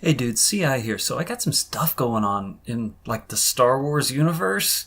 Hey dude, CI here. So I got some stuff going on in like the Star Wars universe,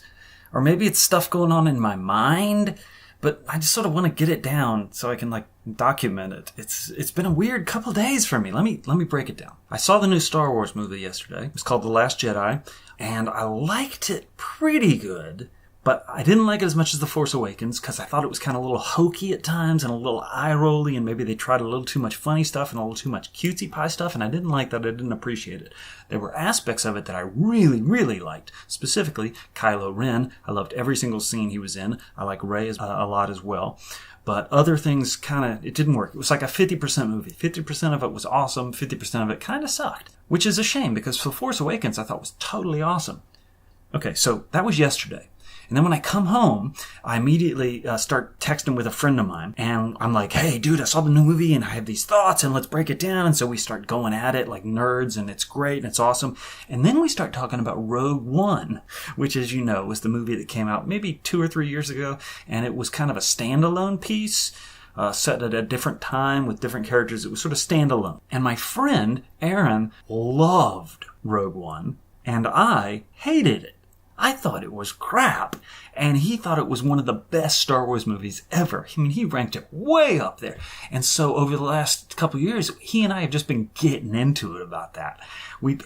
or maybe it's stuff going on in my mind, but I just sort of want to get it down so I can like document it. It's been a weird couple days for me. Let me break it down. I saw the new Star Wars movie yesterday. It's called The Last Jedi, and I liked it pretty good. But I didn't like it as much as The Force Awakens because I thought it was kind of a little hokey at times and a little eye-rolly, and maybe they tried a little too much funny stuff and a little too much cutesy pie stuff, and I didn't like that. I didn't appreciate it. There were aspects of it that I really, really liked. Specifically, Kylo Ren. I loved every single scene he was in. I like Rey a lot as well. But other things it didn't work. It was like a 50% movie. 50% of it was awesome. 50% of it kind of sucked. Which is a shame because The Force Awakens I thought was totally awesome. Okay, so that was yesterday. And then when I come home, I immediately start texting with a friend of mine. And I'm like, hey, dude, I saw the new movie and I have these thoughts and let's break it down. And so we start going at it like nerds and it's great and it's awesome. And then we start talking about Rogue One, which, as you know, was the movie that came out maybe 2 or 3 years ago. And it was kind of a standalone piece. Set at a different time with different characters. It was sort of standalone. And my friend, Aaron, loved Rogue One. And I hated it. I thought it was crap, and he thought it was one of the best Star Wars movies ever. I mean, he ranked it way up there. And so over the last couple of years, he and I have just been getting into it about that.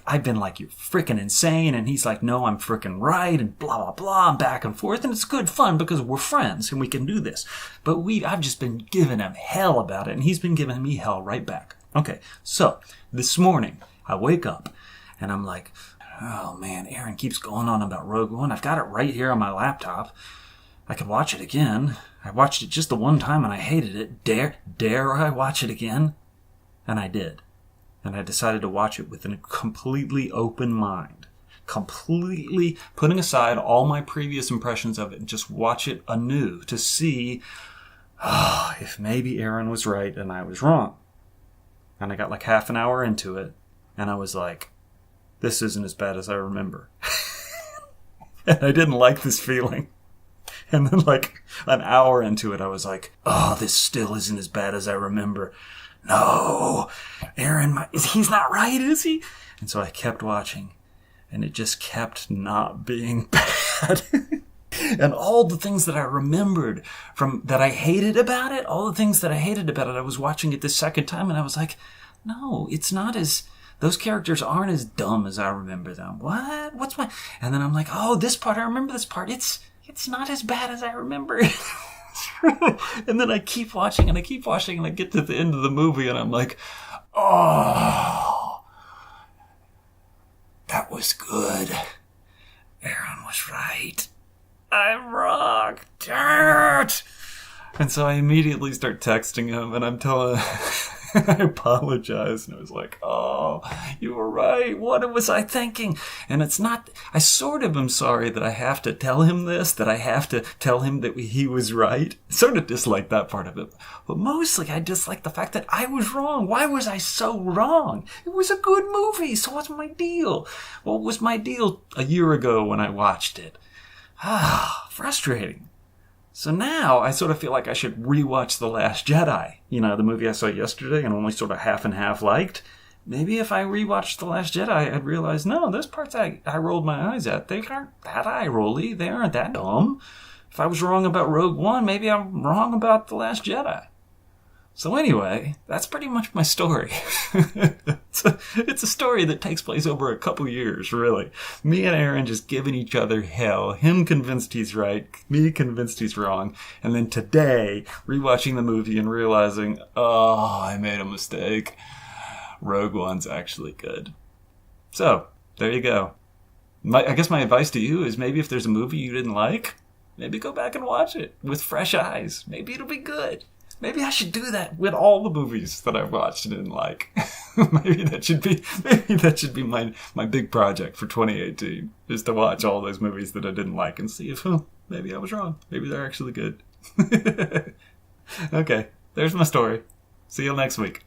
I've been like, you're freaking insane, and he's like, no, I'm freaking right, and blah, blah, blah, and back and forth, and it's good fun because we're friends, and we can do this. But I've just been giving him hell about it, and he's been giving me hell right back. Okay, so this morning, I wake up, and I'm like, oh man, Aaron keeps going on about Rogue One. I've got it right here on my laptop. I could watch it again. I watched it just the one time and I hated it. Dare I watch it again? And I did. And I decided to watch it with a completely open mind. Completely putting aside all my previous impressions of it and just watch it anew to see if maybe Aaron was right and I was wrong. And I got like half an hour into it and I was like, this isn't as bad as I remember. And I didn't like this feeling. And then like an hour into it, I was like, oh, this still isn't as bad as I remember. No, Aaron, he's not right, is he? And so I kept watching, and it just kept not being bad. And all the things that I remembered that I hated about it, I was watching it this second time, and I was like, no, it's not as... Those characters aren't as dumb as I remember them. What? And then I'm like, oh, this part, I remember this part. It's not as bad as I remember. And then I keep watching and I get to the end of the movie and I'm like, oh, that was good. Aaron was right. I'm wrong. Dirt. And so I immediately start texting him and I'm telling I apologize. And I was like, oh, you were right. What was I thinking? And it's not, I sort of am sorry that I have to tell him this, that I have to tell him that he was right. I sort of dislike that part of it. But mostly I dislike the fact that I was wrong. Why was I so wrong? It was a good movie. So what's my deal? What was my deal a year ago when I watched it? Frustrating. So now I sort of feel like I should rewatch The Last Jedi. You know, the movie I saw yesterday and only sort of half and half liked. Maybe if I rewatched The Last Jedi, I'd realize, no, those parts I rolled my eyes at, they aren't that eye-rolly. They aren't that dumb. If I was wrong about Rogue One, maybe I'm wrong about The Last Jedi. So anyway, that's pretty much my story. It's a story that takes place over a couple years, really. Me and Aaron just giving each other hell. Him convinced he's right, me convinced he's wrong. And then today, rewatching the movie and realizing, oh, I made a mistake. Rogue One's actually good. So, there you go. I guess my advice to you is maybe if there's a movie you didn't like, maybe go back and watch it with fresh eyes. Maybe it'll be good. Maybe I should do that with all the movies that I've watched and didn't like. maybe that should be my big project for 2018, is to watch all those movies that I didn't like and see if, maybe I was wrong. Maybe they're actually good. Okay, there's my story. See you next week.